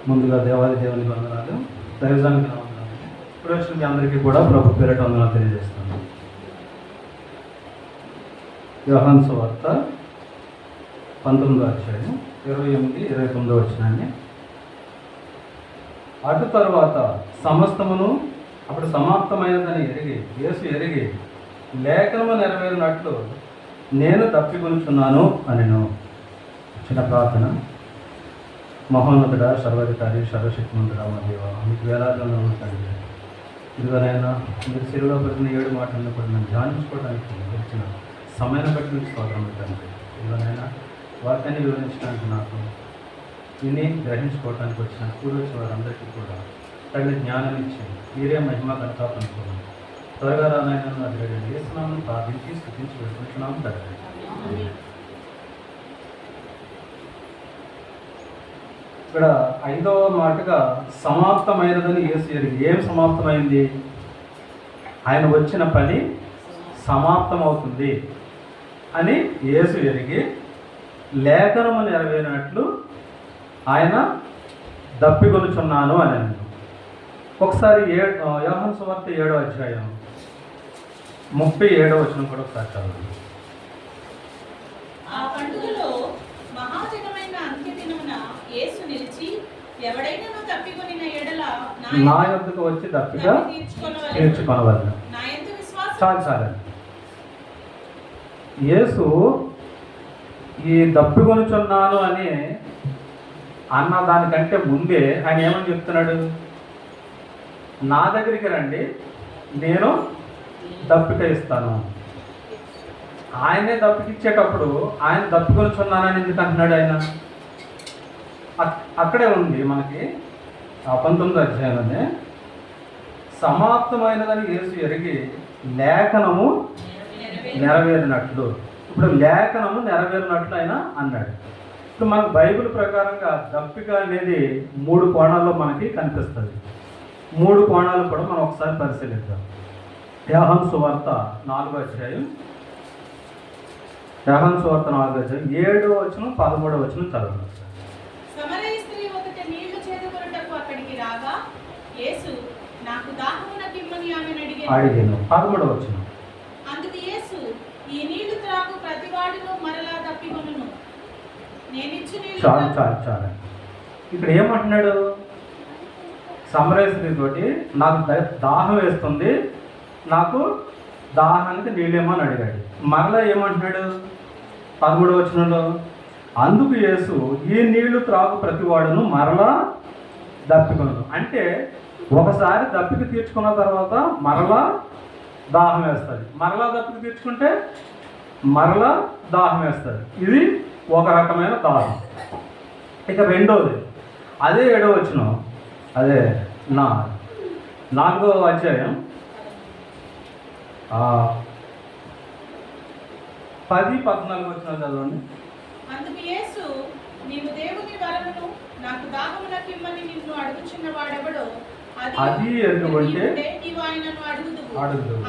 ముందుగా దేవాది దేవుని వందనాలు, దైవజానికి వందనాలు. ఇప్పుడు వచ్చిన మీ అందరికీ కూడా ప్రభు పేరిట వందనాలు తెలియజేస్తాను. యోహాను సువార్త 19వ అధ్యాయం 28-29 వచనాన్ని. అటు తరువాత సమస్తమును అప్పుడు సమాప్తమైనదని యేసు ఎరిగి లేఖనము నెరవేరినట్లు నేను తప్పికొనుచున్నాను అనెను. చిన్న ప్రార్థన. మహోన్నతుడా, సర్వాధికారి, సర్వశక్తిమంతుడా, మా దేవ, మీకు వేలాదిగా తండ్రి, ఇదిగోనైనా మీరు సిరులో పెట్టిన 7 మాటలను కూడా నేను ధ్యానించుకోవడానికి వచ్చిన సమయాన్ని బట్టి మీకు స్తోత్రం తండ్రి. ఇదిగోనైనా వాక్యాన్ని వివరించడానికి నాకు విని గ్రహించుకోవడానికి వచ్చిన కూడొచ్చిన వారందరికీ కూడా తగిన జ్ఞానం ఇచ్చి మీరే మహిమ కడతా పంచుకోండి. త్వరగా రానైనా అది వేస్తున్నామని ప్రార్థించి స్థుతించి పెట్టుకుంటున్నాము తండ్రి. ఇక్కడ 5వ మాటగా సమాప్తమైనదని యేసు ఎరిగి. ఏం సమాప్తమైంది? ఆయన వచ్చిన పని సమాప్తమవుతుంది అని యేసు ఎరిగి లేఖనము నెరవేరినట్లు ఆయన దప్పికొనుచున్నాను అని అన్నాడు. ఒకసారి యోహాను సువార్త 7వ అధ్యాయం 37వ వచనం కూడా ఒకసారి చదవండి. ఆ పండుగలో మహాజనమైన అంత్యదినమున యేసు నిలిచి, ఎవడైనా తప్పికొనిన ఎడల నా యొద్దకు వచ్చి దప్పిగా తీర్చుకొనవలెను. నా యందు విశ్వాసం చాలండి. యేసు ఈ దప్పికొనుచున్నాను అని అన్న దానికంటే ముందే ఆయన ఏమని చెప్తున్నాడు? నా దగ్గరికి రండి, నేను దప్పిక ఇస్తాను. ఆయనే దప్పికిచ్చేటప్పుడు ఆయన దప్పికొనుచున్నానని ఎందుకు అంటున్నాడు? ఆయన అక్కడే ఉంది మనకి 19వ అధ్యాయంలోనే సమాప్తమైనదని యేసు ఎరిగి లేఖనము నెరవేరినట్లు. ఇప్పుడు లేఖనము నెరవేరినట్లు ఆయన అన్నాడు. ఇప్పుడు మనకు బైబిల్ ప్రకారంగా దప్పిక అనేది 3 కోణాల్లో మనకి కనిపిస్తుంది. 3 కోణాలు కూడా మనం ఒకసారి పరిశీలిద్దాం. యోహాను సువార్త 4వ అధ్యాయం 7వ వచనం 13వ వచనం చదవండి. సమరయ స్త్రీ ఒకట నీళ్లు చేదుకొనుటకు అక్కడికి రాగా యేసు, నాకు దాహమునకిమ్మని ఆమెను అడిగాను. 13వ వచనం. అందుకు యేసు, ఈ నీళ్లు త్రాగు ప్రతివాడిలో మరలా తప్పికొనును. నేనిచ్చు నీళ్లు చాలు. ఇక్కడ ఏమంటున్నాడు? సమరయ స్త్రీతోటి నాకు దాహం వేస్తుంది, నాకు దాహానికి నీళ్ళేమో అని అడిగాడు. మరలా ఏమంటున్నాడు 13వ వచనంలో? అందుకు యేసు, ఈ నీళ్లు త్రాగు ప్రతివాడును మరలా దప్పికొనను. అంటే ఒకసారి దప్పిక తీర్చుకున్న తర్వాత మరలా దాహం వేస్తుంది, మరలా దప్పిక తీర్చుకుంటే మరలా దాహం వేస్తుంది. ఇది ఒక రకమైన దాహం. ఇక రెండోది అదే 7వ వచనం, అదే 4వ అధ్యాయం 10-14 వచనాలు చదవండి. అందుకు యేసు, నీవు దేవుని వరమును నాకు దాహమునకిమ్మని నిన్ను అడుగుచున్న వాడెవడో అది ఎందుకంటే నీవు ఆయనను అడుగుదువు.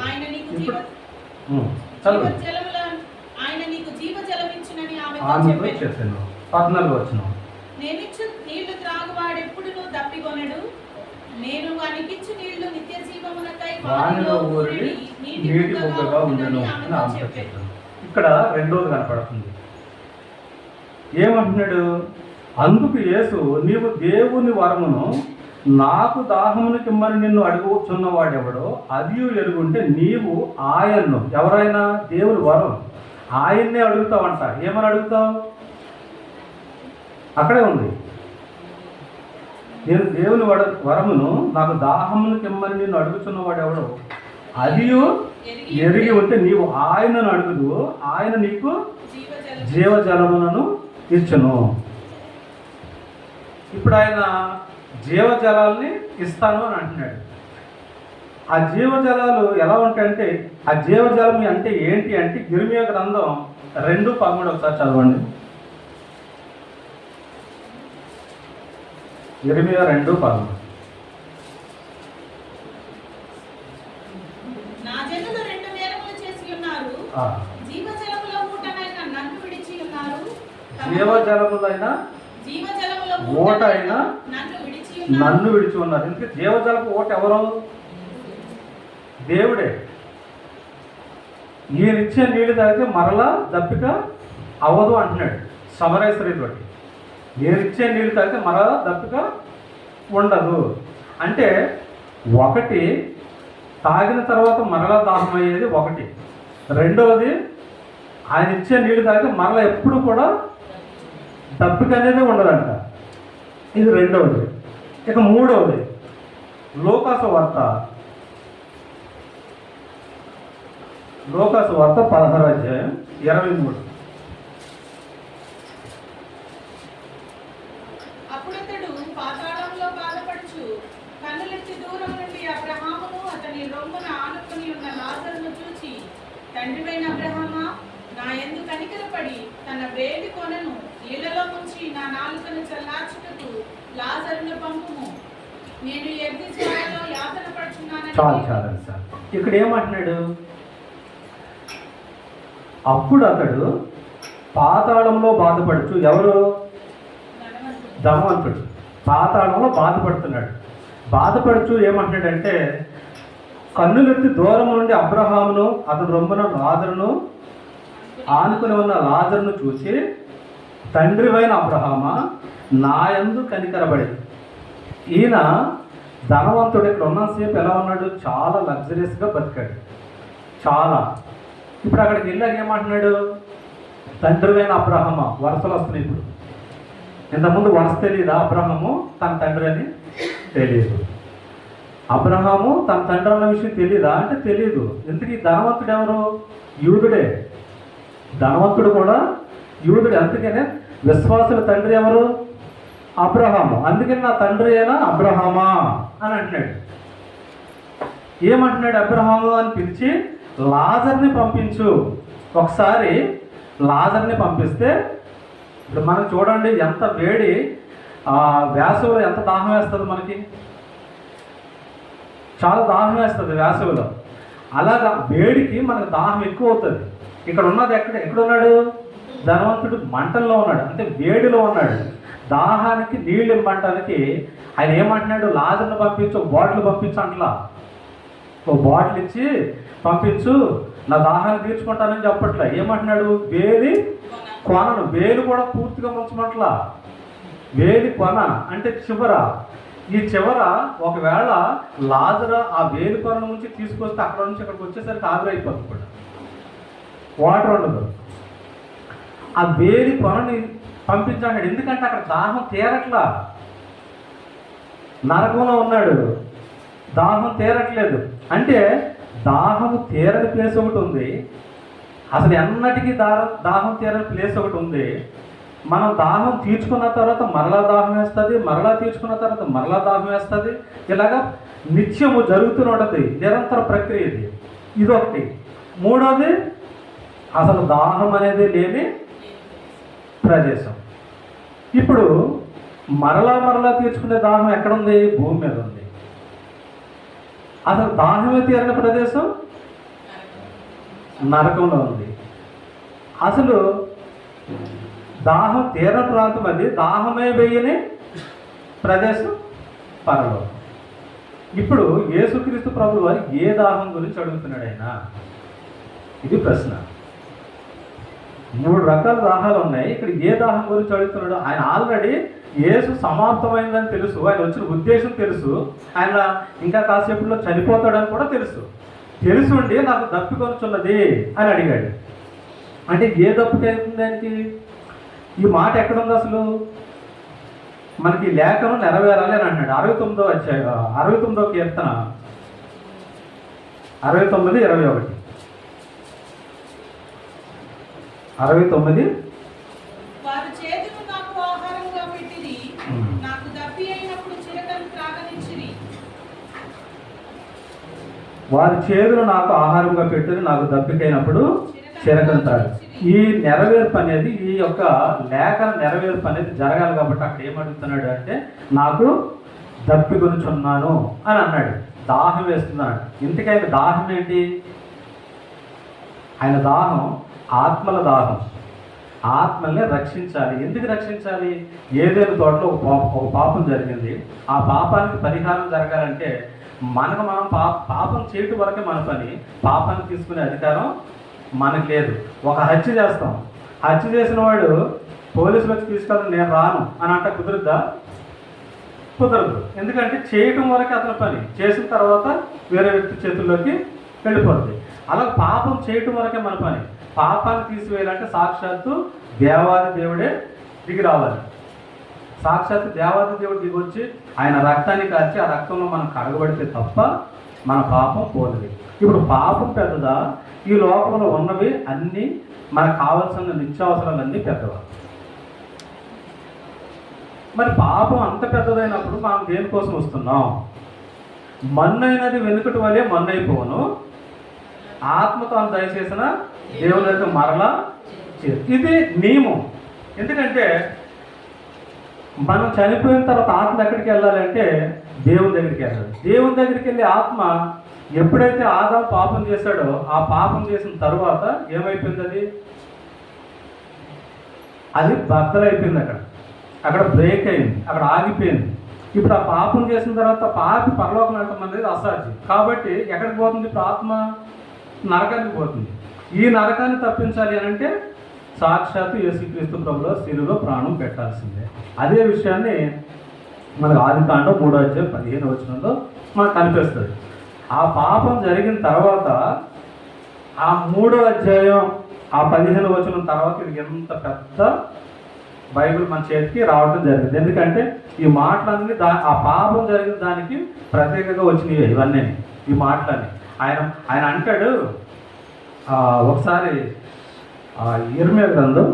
ఆయన నీకు జీవజలమిచ్చునని ఆమెతో చెప్పాను. 14వ వచనం. నేనిచ్చు నీళ్లు త్రాగువాడెప్పుడును దప్పికొనడు. నేను వానికిచ్చు నీళ్లు నిత్య జీవమునకై వానిలో ఊరి నీటి బుగ్గగా ఉండును అని ఆమెతో చెప్పాను. ఇక్కడ రెండోది కనపడుతుంది. ఏమంటున్నాడు? అందుకు యేసు, నీవు దేవుని వరమును నాకు దాహమునకిమ్మని నిన్ను అడుగుచున్నవాడెవడో అది ఎరుగుంటే నీవు ఆయన్ను, ఎవరైనా దేవుని వరం, ఆయన్నే అడుగుతావంట. ఏమని అడుగుతావు? అక్కడే ఉంది. నేను దేవుని వరమును నాకు దాహమునకిమ్మని నిన్ను అడుగుచున్నవాడెవడో అది ఎరిగి ఉంటే నీవు ఆయనను అడుగుదు, ఆయన నీకు జీవజలములను ఇచ్చును. ఇప్పుడు ఆయన జీవజలాల్ని ఇస్తాను అని అంటున్నాడు. ఆ జీవజలాలు ఎలా ఉంటాయంటే, ఆ జీవజలం అంటే ఏంటి అంటే యిర్మీయా గ్రంథం 2:13 ఒకసారి చదవండి. యిర్మీయా 2:13. నా జనులు 2 నేరములు చేసి ఉన్నారు, జీవజలముల ఊటనైన నన్ను విడిచి ఉన్నారు. జీవజలములైన ఊట అయినా నన్ను విడిచి ఉన్నారు. ఎందుకంటే జీవజలపు ఊట ఎవరు? దేవుడే. ఈయనిచ్చే నీళ్ళు తాగితే మరలా దప్పిక అవ్వదు అంటున్నాడు సమరేశ్వరితోటి. ఈయనిచ్చే నీళ్ళు తాగితే మరలా దప్పిక ఉండదు అంటే, ఒకటి తాగిన తర్వాత మరలా దాహం అయ్యేది ఒకటి. రెండవది, ఆయన ఇచ్చే నీళ్ళు తాగితే మరలా ఎప్పుడు కూడా దప్పిక అనేది ఉండదంట. ఇది రెండవది. ఇక మూడవది, లోకాసు వార్త 16:23. అప్పుడతడు పాతాళంలో బాధపడుచు కన్నులెత్తి దూరం నుండి అబ్రహామును అతని రొమ్మున ఆనుకుని ఉన్న లాజరును చూచి, తండ్రివైన అబ్రహామా, నా యందు కనికరపడి తన వేడి కొనను నీళ్లలో ముంచి నా నాలుకను చల్లార్చుటకు లాజరును పంపుము, నేను ఎర్రి జ్వాలలో యాతన పడుచున్నానని. చాలు సార్. ఇక్కడ ఏమంటున్నాడు? అప్పుడు అతడు పాతాళంలో బాధపడుచు, ఎవరు? ధనవంతుడు పాతాళంలో బాధపడుతున్నాడు. బాధపడుచు ఏమంటున్నాడంటే, కన్నులెత్తి దూరం నుండి అబ్రహామును అతని రొమ్మున లాజరును ఆనుకుని ఉన్న లాజరును చూసి, తండ్రివైన అబ్రహామా, నా యందు కనికరబడి. ఈయన ధనవంతుడు ఇక్కడ ఉన్నంతసేపు ఎలా ఉన్నాడు? చాలా లగ్జరీస్గా బతికాడు, చాలా. ఇప్పుడు అక్కడికి వెళ్ళాక ఏమంటున్నాడు? తండ్రివైన అబ్రహామా. వరుసలు వస్తున్నాయి ఇప్పుడు. ఇంతకుముందు వరుస తెలియదా? అబ్రహాము తన తండ్రి అని తెలియదు. అబ్రహాము తన తండ్రి అన్న విషయం తెలియదా అంటే తెలియదు. ఎందుకు? ధనవంతుడు ఎవరు? యూదుడే. ధనవంతుడు కూడా యూదుడే. అందుకనే విశ్వాసుల తండ్రి ఎవరు? అబ్రహాము. అందుకని నా తండ్రి అయినా అబ్రహామా అని అంటున్నాడు. ఏమంటున్నాడు? అబ్రహాము అని పిలిచి లాజర్ని పంపించు. ఒకసారి లాజర్ని పంపిస్తే, ఇప్పుడు మనం చూడండి ఎంత వేడి, వేసవిలో ఎంత దాహం వేస్తుంది మనకి, చాలా దాహం వేస్తుంది వేసవిలో. అలాగా వేడికి మనకు దాహం ఎక్కువ అవుతుంది. ఇక్కడ ఉన్నది ఎక్కడున్నాడు? ధనవంతుడు మంటల్లో ఉన్నాడు, అంటే వేడిలో ఉన్నాడు. దాహానికి నీళ్ళు ఇవ్వడానికి ఆయన ఏమంటున్నాడు? లాజర్ని పంపించు, ఒక బాటిల్ పంపించు అంటలా. ఒక బాటిల్ ఇచ్చి పంపించు, నా దాహాన్ని తీర్చుకుంటానని చెప్పట్లా. ఏమంటున్నాడు? వేలి కొనను. వేలు కూడా పూర్తిగా ముంచమట్లా. వేలి కొన అంటే చివర. ఈ చివర ఒకవేళ లాజరు ఆ వేలి కొన నుంచి తీసుకొస్తే అక్కడ నుంచి ఇక్కడికి వచ్చేసరికి ఆవిరైపోతుంది కూడా, వాటర్ ఉండదు. ఆ వేలి కొనని పంపించాడు. ఎందుకంటే అక్కడ దాహం తీరట్లా. నరకంలో ఉన్నాడు, దాహం తీరట్లేదు. అంటే దాహం తీరని ప్లేస్ ఒకటి ఉంది, అసలు ఎన్నటికీ దాహం తీరని ప్లేస్ ఒకటి ఉంది. మనం దాహం తీర్చుకున్న తర్వాత మరలా దాహం వేస్తుంది, మరలా తీర్చుకున్న తర్వాత మరలా దాహం వేస్తుంది. ఇలాగా నిత్యము జరుగుతూనే ఉంటుంది, నిరంతర ప్రక్రియ ఇది. ఇదొకటి. మూడోది, అసలు దాహం అనేది లేని ప్రదేశం. ఇప్పుడు మరలా తీర్చుకునే దాహం ఎక్కడుంది? భూమి మీద ఉంది. అసలు దాహమే తీరని ప్రదేశం నరకంలో ఉంది. అసలు దాహం తీరని ప్రాంతం అది, దాహమే వేయని ప్రదేశం పరలోకం. ఇప్పుడు యేసుక్రీస్తు ప్రభువు వారు ఏ దాహం గురించి అడుగుతున్నాడు ఆయన? ఇది ప్రశ్న. 3 రకాల దాహాలు ఉన్నాయి. ఇక్కడ ఏ దాహం గురించి అడుగుతున్నాడు? ఆయన ఆల్రెడీ యేసు సమాప్తమైందని తెలుసు, ఆయన వచ్చిన ఉద్దేశం తెలుసు, ఆయన ఇంకా కాసేపులో చనిపోతాడని కూడా తెలుసుండి నాకు దప్పికొనుచున్నది అని అడిగాడు. అంటే ఏ దప్పికైతుంది ఆయనకి? ఈ మాట ఎక్కడుంది అసలు? మనకి లేఖనం నెరవేరాలి అని అన్నాడు. 69వ కీర్తన 69:21. 69. వారు చేతులు నాకు ఆహారంగా పెట్టిరి, నాకు దప్పి అయినప్పుడు చిరకను త్రాగనిచ్చిరి. వారి చేతులు నాకు ఆహారంగా పెట్టిరి, నాకు దప్పికైనప్పుడు చిరకను త్రాగి. ఈ నెరవేర్పు అనేది, ఈ యొక్క లేఖన నెరవేర్పు అనేది జరగాలి కాబట్టి అక్కడ ఏమడుగుతున్నాడు అంటే, నాకు దప్పికొనుచున్నాను అని అన్నాడు. దాహం వేస్తున్నాడు. ఇంతకైనా దాహం ఏంటి? ఆయన దాహం ఆత్మల దాహం. ఆత్మల్ని రక్షించాలి. ఎందుకు రక్షించాలి? ఏదైనా తోటలో ఒక పాపం జరిగింది. ఆ పాపానికి పరిహారం జరగాలంటే మనకు మనం పాపం చేయటం వరకే మన పని. పాపాన్ని తీసుకునే అధికారం మనకు లేదు. ఒక హత్య చేస్తాం. హత్య చేసిన వాడు పోలీసులు వచ్చి తీసుకెళ్ళి నేను రాను అని అంటే కుదురుద్దా? కుదరదు. ఎందుకంటే చేయటం వరకే అతని పని. చేసిన తర్వాత వేరే వ్యక్తి చేతుల్లోకి వెళ్ళిపోతుంది. అలా పాపం చేయటం వరకే మన పని. పాపాన్ని తీసివేయాలంటే సాక్షాత్తు దేవాది దేవుడే దిగి రావాలి. సాక్షాత్తు దేవాది దేవుడు దిగి వచ్చి ఆయన రక్తాన్ని కాల్చి ఆ రక్తంలో మనం కడగబడితే తప్ప మన పాపం పోలేదు. ఇప్పుడు పాపం పెద్దదా? ఈ లోకంలో ఉన్నవి అన్నీ మనకు కావాల్సిన నిత్యావసరాలన్నీ పెద్దవా? మరి పాపం అంత పెద్దదైనప్పుడు మనం దేనికోసం వస్తున్నాం? మన్నైనది వెనుకటి వలె మన్నైపోను, ఆత్మతో దయచేసిన దేవుని యొక్క మరలా ఇది నియమం. ఎందుకంటే మనం చనిపోయిన తర్వాత ఆత్మ ఎక్కడికి వెళ్ళాలంటే దేవుని దగ్గరికి వెళ్ళాలి. దేవుని దగ్గరికి వెళ్ళి ఆత్మ ఎప్పుడైతే ఆదాము పాపం చేశాడో ఆ పాపం చేసిన తర్వాత ఏమైపోయింది? అది బద్దలైపోయింది. అక్కడ బ్రేక్ అయింది, అక్కడ ఆగిపోయింది. ఇప్పుడు ఆ పాపం చేసిన తర్వాత పాపి పరలోకం వెళ్ళటం అనేది అసాధ్యం. కాబట్టి ఎక్కడికి పోతుంది? ఇప్పుడు ఆత్మ నరకానికి పోతుంది. ఈ నరకాన్ని తప్పించాలి అని అంటే సాక్షాత్తు యేసుక్రీస్తు ప్రభువులో శిలువలో ప్రాణం పెట్టాల్సిందే. అదే విషయాన్ని మనకు ఆదికాండం 3:15 మనకు కనిపిస్తుంది. ఆ పాపం జరిగిన తర్వాత ఆ 3:15 తర్వాత ఇది ఎంత పెద్ద బైబిల్ మన చేతికి రావడం జరిగింది. ఎందుకంటే ఈ మాటలన్నీ ఆ పాపం జరిగిన దానికి ప్రత్యేకంగా వచ్చినాయి ఇవన్నీ. ఈ మాటలన్నీ ఆయన అంటాడు. ఒకసారి ఇర్మియా గ్రంథం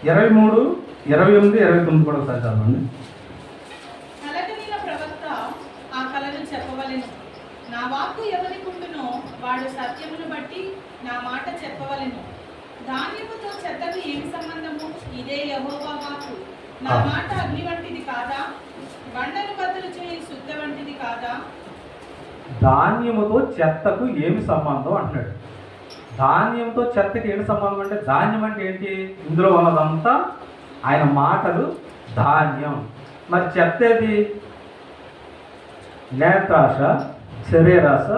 23, 28, 29 కూడా ఒకసారి చదవండి. ఆ కలను చెప్పవలెను. నా వాక్కు ఎవరికుండునో వాడు సత్యమును బట్టి నా మాట చెప్పవలెను. ధాన్యముతో చెత్తకు ఏమి సంబంధము? ఇదే యెహోవా వాక్కు. నా మాట అగ్ని వంటిది కాదా? బండను బద్దలు చేయి శుద్ధ వంటిది కాదా? ధాన్యముతో చెత్తకు ఏమి సంబంధం అంటున్నాడు. ధాన్యంతో చెత్తకి ఏమి సంబంధం అంటే ధాన్యం అంటే ఏంటి? ఇందులో ఉన్నదంతా ఆయన మాటలు ధాన్యం. మరి చెత్త ఏది? నేత్రాశ, శరీరాశ,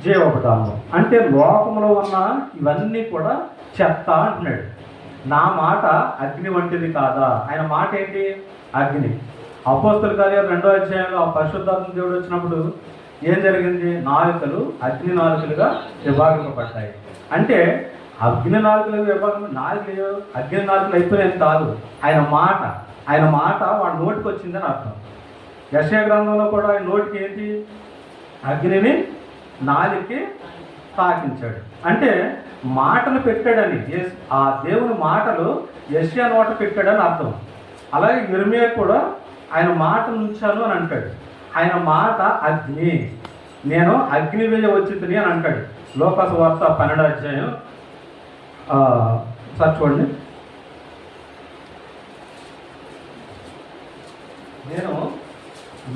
జీవపదార్థం. అంటే లోకంలో ఉన్న ఇవన్నీ కూడా చెత్త అంటున్నాడు. నా మాట అగ్ని వంటిది కాదా? ఆయన మాట ఏంటి? అగ్ని. అపోస్తల కార్యాలు 2వ అధ్యాయంలో ఆ పరిశుద్ధాత్మ దేవుడు వచ్చినప్పుడు ఏం జరిగింది? నాలుకలు అగ్ని నాలుకలుగా విభాగింపబడ్డాయి. అంటే అగ్ని నాలుకలుగా విభాగం, నాలుకలు అగ్ని నాలుకలు అయిపోయినది కాదు. ఆయన మాట వాడి నోటికి వచ్చిందని అర్థం. యెషయా గ్రంథంలో కూడా ఆయన నోటికి ఏంటి? అగ్నిని నాలుకకి తాకించాడు. అంటే మాటలు పెట్టాడని, ఆ దేవుని మాటలు యెషయా నోట పెట్టాడని అర్థం. అలాగే ఇర్మియా కూడా ఆయన మాట ఉంచాను అని అంటాడు. ఆయన మాట అగ్ని, నేను అగ్ని వేయ వచ్చింది అని అంటాడు. లోకాసు వార్త 12వ అధ్యాయం సార్ చూడండి. నేను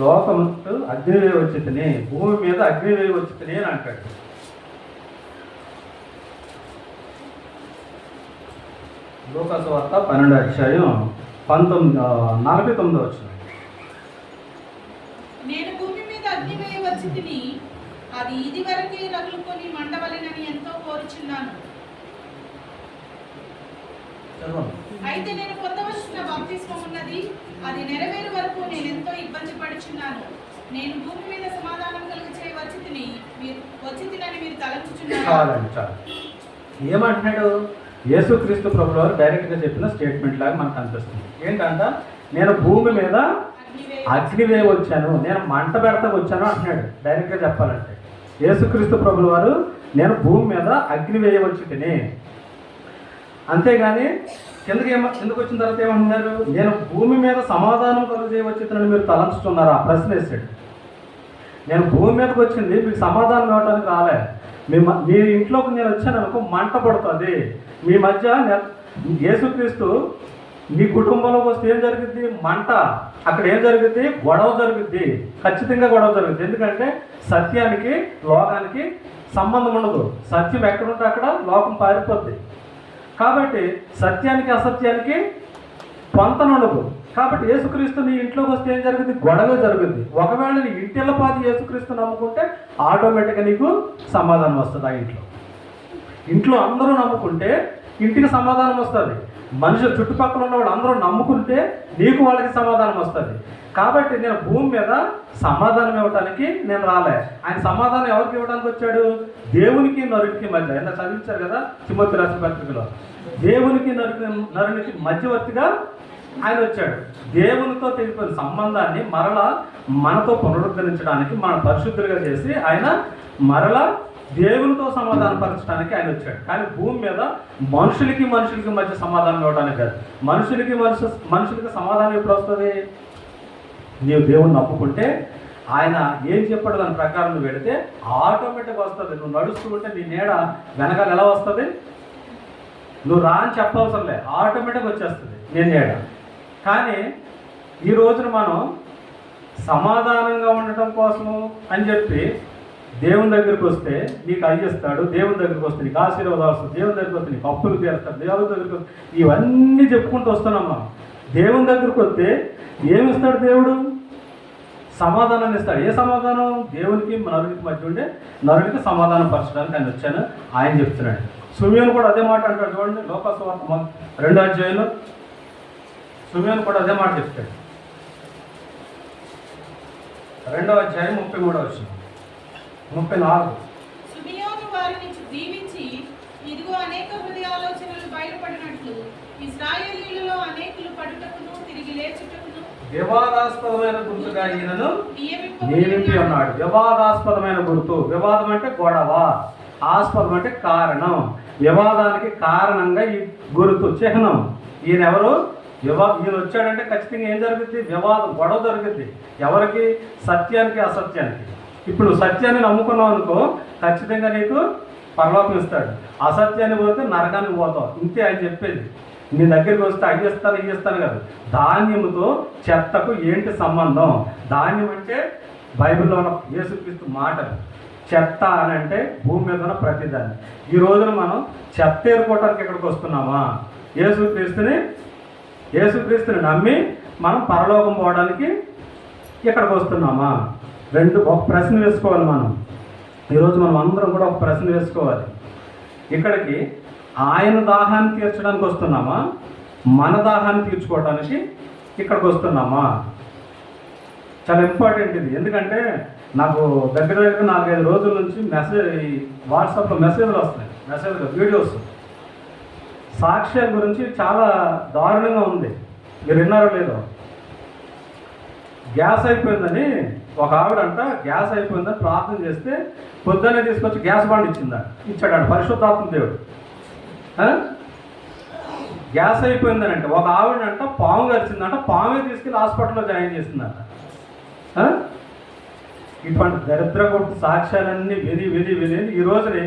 లోకముతో అగ్నివేయ వచ్చితిని, భూమి మీద అగ్నివేయ వచ్చితిని అని అంటాడు. లోకాసు వార్త 12వ అధ్యాయం 49. నేను భూమి మీద అగ్నివేయ వచ్చితిని, అది ఇది వరకే రగులుకొని మండవలెనని ఎంతో కోరుచున్నాను. అయితే నేను పొందవలసిన బాప్తిస్మం ఉన్నది, అది నెరవేరు వరకు నేను ఎంతో ఇబ్బంది పడుచున్నాను. నేను భూమి మీద సమాధానం కలిగించే వచ్చితిని మీరు తలంచుచున్నారు. ఏమంటున్నాడు? యేసుక్రీస్తు ప్రభువు వారు డైరెక్ట్గా చెప్పిన స్టేట్మెంట్ లాగా మనకు అనిపిస్తుంది. ఏంటంట? నేను భూమి మీద అగ్నివేయ వచ్చాను, నేను మంట పెడతాకు వచ్చాను అంటున్నాడు. డైరెక్ట్గా చెప్పాలంటే యేసుక్రీస్తు ప్రభువు వారు నేను భూమి మీద అగ్నివేయ వచ్చి తిని, అంతేగాని కిందకు వచ్చిన తర్వాత ఏమంటున్నారు? నేను భూమి మీద సమాధానం కలుగజేయవచ్చునని మీరు తలంచుతున్నారు. ఆ ప్రశ్న వేసాడు. నేను భూమి మీదకి వచ్చింది మీకు సమాధానం ఇవ్వడానికి రాలే. మీ ఇంట్లోకి నేను వచ్చాను అనుకో, మంట పడుతుంది మీ మధ్య. యేసుక్రీస్తు నీ కుటుంబంలోకి వస్తే ఏం జరుగుద్ది? మంట. అక్కడ ఏం జరుగుద్ది? గొడవ జరుగుద్ది. ఖచ్చితంగా గొడవ జరుగుద్ది. ఎందుకంటే సత్యానికి లోకానికి సంబంధం ఉండదు. సత్యం ఎక్కడుంటే అక్కడ లోకం పారిపోద్ది. కాబట్టి సత్యానికి అసత్యానికి పొంతన ఉండదు. కాబట్టి యేసుక్రీస్తు నీ ఇంట్లోకి వస్తే ఏం జరుగుతుంది? గొడవ జరుగుద్ది. ఒకవేళ నీ ఇంటిలో పాతి యేసుక్రీస్తు నమ్ముకుంటే ఆటోమేటిక్గా నీకు సమాధానం వస్తుంది. ఆ ఇంట్లో అందరూ నమ్ముకుంటే ఇంటికి సమాధానం వస్తుంది. మనుషులు చుట్టుపక్కల ఉన్న వాళ్ళు అందరూ నమ్ముకుంటే నీకు వాళ్ళకి సమాధానం వస్తుంది. కాబట్టి నేను భూమి మీద సమాధానం ఇవ్వడానికి నేను రాలే. ఆయన సమాధానం ఎవరికి ఇవ్వడానికి వచ్చాడు? దేవునికి నరునికి మధ్య. ఎంత చదివించారు కదా తిమోతి రాసిన పత్రికలో. దేవునికి నరునికి మధ్యవర్తిగా ఆయన వచ్చాడు. దేవునితో తెలిపిన సంబంధాన్ని మరలా మనతో పునరుద్ధరించడానికి, మన పరిశుద్ధులుగా చేసి ఆయన మరలా దేవునితో సమాధానపరచడానికి ఆయన వచ్చాడు. కానీ భూమి మీద మనుషులకి మధ్య సమాధానం ఇవ్వడానికి కాదు. మనుషులకి సమాధానం ఎప్పుడు వస్తుంది? నీవు దేవుణ్ణి నమ్ముకుంటే ఆయన ఏం చెప్పాడు దాని ప్రకారం నువ్వు వెళితే ఆటోమేటిక్గా వస్తుంది. నువ్వు నడుస్తూ ఉంటే నీ నీడ వెనకాల ఎలా వస్తుంది? నువ్వు రా అని చెప్పవసరం లే, ఆటోమేటిక్గా వచ్చేస్తుంది నీ నీడ. కానీ ఈ రోజున మనం సమాధానంగా ఉండటం కోసము అని చెప్పి దేవుని దగ్గరికి వస్తే నీకు అయ్యిస్తాడు, దేవుని దగ్గరికి వస్తే నీకు ఆశీర్వాదాలు వస్తుంది, దేవుని దగ్గరికి వస్తే నీకు అప్పులు తీరుస్తాడు, దేవుని దగ్గరికి వస్తే ఇవన్నీ చెప్పుకుంటూ వస్తున్నాం మనం. దేవుని దగ్గరికి వస్తే ఏమిస్తాడు దేవుడు? సమాధానాన్ని ఇస్తాడు. ఏ సమాధానం? దేవునికి నరునికి మధ్య ఉండే నరునికి సమాధానం పరచడానికి ఆయన వచ్చాను ఆయన చెప్తున్నాడు. సుమియోను కూడా అదే మాట అంటాడు. చూడండి లోకసువార్త 2వ అధ్యాయంలో సుమియోను కూడా అదే మాట చెప్తాడు. 2వ అధ్యాయం 33వ వచనం 34. సుమియోను వారిని దీవించి, ఇదిగో అనేక హృదయ ఆలోచనలు బయలుపడినట్లు ఇశ్రాయేలీయులలో అనేకులు పడుటకును తిరిగి లేచుటకును వివాదాస్పదమైన గుర్తుగా ఈయనను నియమించి ఉన్నాడు. వివాదాస్పదమైన గుర్తు. వివాదం అంటే గొడవ, ఆస్పదం అంటే కారణం. వివాదానికి కారణంగా ఈ గుర్తు, చిహ్నం. ఈయన ఎవరు? ఈయన వచ్చాడంటే ఖచ్చితంగా ఏం జరుగుద్ది? వివాదం, గొడవ జరుగుద్ది. ఎవరికి? సత్యానికి అసత్యానికి. ఇప్పుడు సత్యాన్ని నమ్ముకున్నావు అనుకో, ఖచ్చితంగా నీకు పరలోకం ఇస్తాడు. అసత్యాన్ని పోతే నరకానికి పోతావు. ఇంతే ఆయన చెప్పేది. నీ దగ్గరికి వస్తే ఇస్తాను కాదు. ధాన్యముతో చెత్తకు ఏంటి సంబంధం? ధాన్యం అంటే బైబిల్లో ఉన్న యేసుక్రీస్తు మాటలు. చెత్త అని అంటే భూమి మీద ఉన్న ప్రతిదాన్ని. ఈ రోజున మనం చెత్త ఏరుకోవటానికి ఇక్కడికి వస్తున్నామా? యేసుక్రీస్తుని నమ్మి మనం పరలోకం పోవడానికి ఇక్కడికి వస్తున్నామా? ఒక ప్రశ్న వేసుకోవాలి మనం. ఈరోజు మనం అందరం కూడా ఒక ప్రశ్న వేసుకోవాలి. ఇక్కడికి ఆయన దాహాన్ని తీర్చడానికి వస్తున్నామా? మన దాహాన్ని తీర్చుకోవడానికి ఇక్కడికి వస్తున్నామా? చాలా ఇంపార్టెంట్ ఇది. ఎందుకంటే నాకు దగ్గర 4-5 రోజుల నుంచి వాట్సాప్లో మెసేజ్లు వస్తున్నాయి, వీడియోస్. సాక్ష్యాల గురించి చాలా దారుణంగా ఉంది. మీరు విన్నారో లేదో? గ్యాస్ అయిపోయిందని ఒక ఆవిడంట, గ్యాస్ అయిపోయిందని ప్రార్థన చేస్తే పొద్దున్నే తీసుకొచ్చి గ్యాస్ బండ్ ఇచ్చాడు పరిశుద్ధాత్మ దేవుడు. గ్యాస్ అయిపోయిందని అంటే ఒక ఆవిడంట పాము గరిచిందంట, పామే తీసుకెళ్ళి హాస్పిటల్లో జాయిన్ చేసిందంట. ఇటువంటి దరిద్ర కొట్టు సాక్ష్యాలన్నీ విని ఈ రోజుని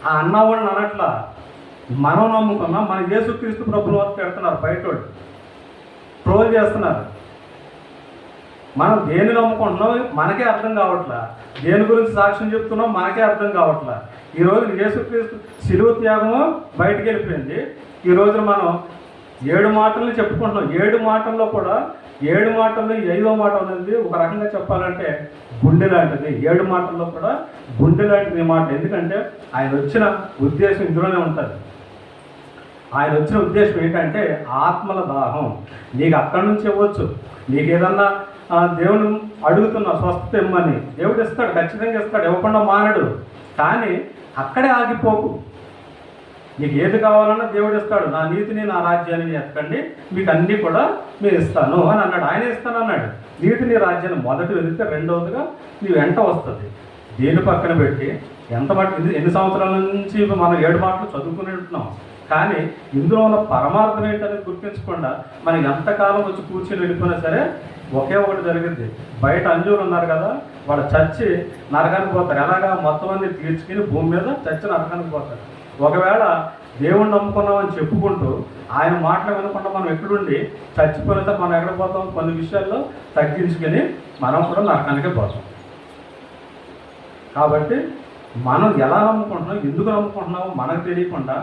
ఆ అన్నవాడిని అనట్లా, మనం నమ్ముకున్నాం. మన యేసుక్రీస్తు ప్రభువుల వరకు పెడుతున్నారు, బయట ట్రోల్ చేస్తున్నారు. మనం దేన్ని నమ్ముకుంటున్నాం మనకే అర్థం కావట్లా, దేని గురించి సాక్ష్యం చెప్తున్నాం మనకే అర్థం కావట్లా. ఈరోజు యేసుక్రీస్తు శిలువ త్యాగము బయటికి వెళ్ళిపోయింది. ఈ రోజున మనం 7 మాటల్ని చెప్పుకుంటున్నాం. 7 మాటల్లో కూడా 7 మాటల్లో 5వ మాట అనేది ఒక రకంగా చెప్పాలంటే గుండె లాంటిది. 7 మాటల్లో కూడా గుండె లాంటిది మాట. ఎందుకంటే ఆయన వచ్చిన ఉద్దేశం ఇందులోనే ఉంటుంది. ఆయన వచ్చిన ఉద్దేశం ఏంటంటే ఆత్మల దాహం. నీకు అక్కడి నుంచి ఇవ్వచ్చు. నీకు ఏదన్నా దేవుని అడుగుతున్నా స్వస్థత ఇమ్మని, దేవుడు ఇస్తాడు, ఖచ్చితంగా ఇస్తాడు, ఇవ్వకుండా మానడు. కానీ అక్కడే ఆగిపోకు. నీకు ఏది కావాలన్నా దేవుడు ఇస్తాడు. నా నీతిని నా రాజ్యాన్ని ఎత్తండి, మీకు అన్నీ కూడా మీరు ఇస్తాను అని అన్నాడు. ఆయన ఇస్తాను అన్నాడు. నీతిని రాజ్యాన్ని మొదటి వెళితే రెండవదిగా నీ వెంట వస్తుంది. దేని పక్కన పెట్టి ఎన్ని సంవత్సరాల నుంచి మనం 7 మాటలు చదువుకుని ఉంటున్నాం. కానీ ఇందులో ఉన్న పరమార్థం ఏంటనేది గుర్తించకుండా మనకి ఎంతకాలం వచ్చి కూర్చొని వెళ్ళిపోయినా సరే ఒకే ఒకటి జరిగింది. బయట అంజూరు ఉన్నారు కదా, వాళ్ళు చచ్చి నరకానికి పోతారు. ఎలాగా? మొత్తం అన్ని తీర్చుకుని భూమి మీద చచ్చి నరకానికి పోతారు. ఒకవేళ దేవుణ్ణి నమ్ముకున్నామని చెప్పుకుంటూ ఆయన మాటలు వినకుండా మనం ఎక్కడుండి చచ్చిపోయితే మనం ఎక్కడ పోతాం? కొన్ని విషయాల్లో తగ్గించుకొని మనం కూడా నరకానికే పోతాం. కాబట్టి మనం ఎలా నమ్ముకుంటున్నాం, ఎందుకు నమ్ముకుంటున్నామో మనకు తెలియకుండా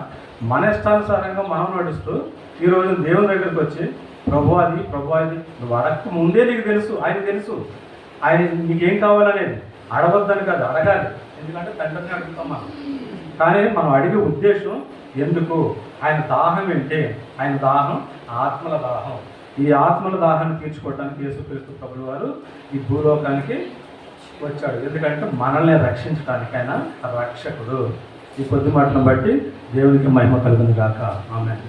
మన ఇష్టానుసారంగా మనం నడుస్తూ ఈరోజు దేవుని దగ్గరికి వచ్చి ప్రభు అది నువ్వు అడగక ముందే నీకు తెలుసు, ఆయన తెలుసు, ఆయన నీకేం కావాలనేది. అడగొద్దని కాదు, అడగాలి. ఎందుకంటే తండ్రిని అడుగుతాం మనం. కానీ మనం అడిగే ఉద్దేశం ఎందుకు? ఆయన దాహం ఏంటి? ఆయన దాహం ఆత్మల దాహం. ఈ ఆత్మల దాహాన్ని తీర్చుకోవడానికి యేసుక్రీస్తు ప్రభువు వారు ఈ భూలోకానికి వచ్చాడు. ఎందుకంటే మనల్ని రక్షించడానికి ఆయన రక్షకుడు. ఈ కొద్ది మాటలను బట్టి దేవునికి మహిమ కలుగును గాక. ఆమేన్.